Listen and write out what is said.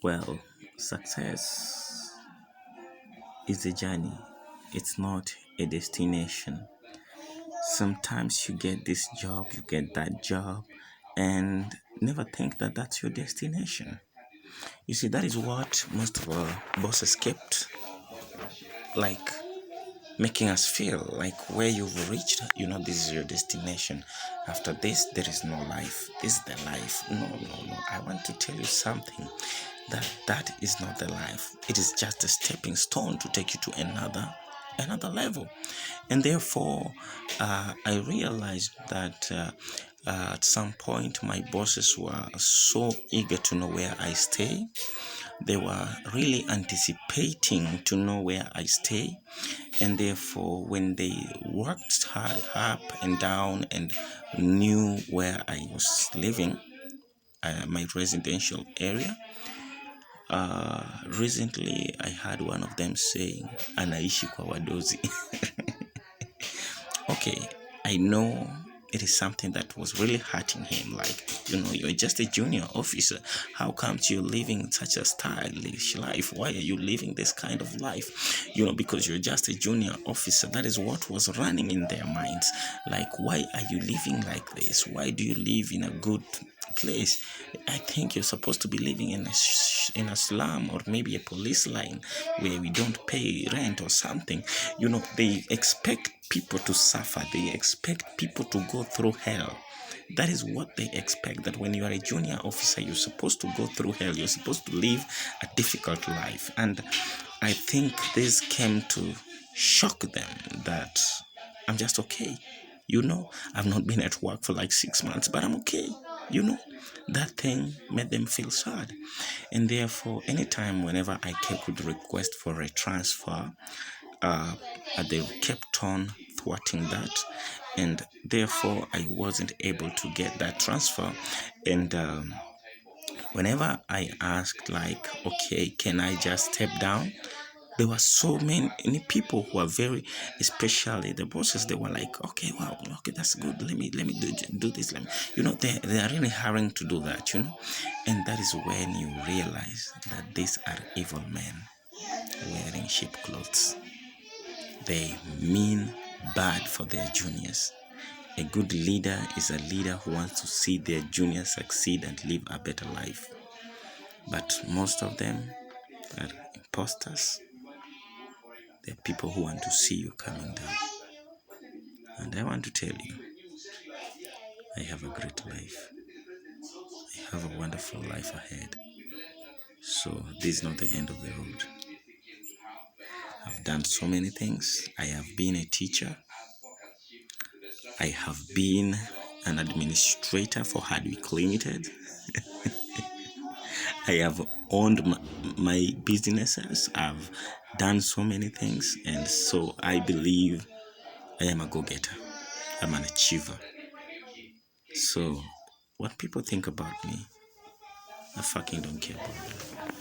Well, success is a journey, it's not a destination. Sometimes you get this job, you get that job, and never think that that's your destination. You see, that is what most of our bosses kept like making us feel like where you've reached, this is your destination. After this, there is no life. This is the life. No, no, no. I want to tell you something that is not the life. It is just a stepping stone to take you to another level. And therefore, I realized that at some point my bosses were so eager to know where I stay. They were really anticipating to know where I stay, and therefore when they worked hard up and down and knew where I was living, my residential area, recently I had one of them saying anaishi kwa wadozi. Okay, I know it is something that was really hurting him. Like, you're just a junior officer. How come you're living such a stylish life? Why are you living this kind of life? Because you're just a junior officer. That is what was running in their minds. Like, why are you living like this? Why do you live in a good place? I think you're supposed to be living in a slum, or maybe a police line where we don't pay rent or something. They expect people to suffer. They expect people to go through hell. That is what they expect, that when you are a junior officer, you're supposed to go through hell. You're supposed to live a difficult life. And I think this came to shock them that I'm just okay. I've not been at work for like 6 months, but I'm okay. That thing made them feel sad. And therefore, anytime whenever I could request for a transfer, they kept on thwarting that, and therefore I wasn't able to get that transfer. And whenever I asked, like, okay, can I just step down, there were so many people who are very, especially the bosses. They were like, okay, wow, okay, that's good, let me do this, they are really hurrying to do that. And that is when you realize that these are evil men wearing sheep clothes. They mean bad for their juniors. A good leader is a leader who wants to see their juniors succeed and live a better life. But most of them are imposters. They're people who want to see you coming down. And I want to tell you, I have a great life. I have a wonderful life ahead. So this is not the end of the road. I've done so many things. I have been a teacher. I have been an administrator for Hardwick Limited. I have owned my businesses. I've done so many things. And so I believe I am a go-getter. I'm an achiever. So what people think about me, I fucking don't care about them.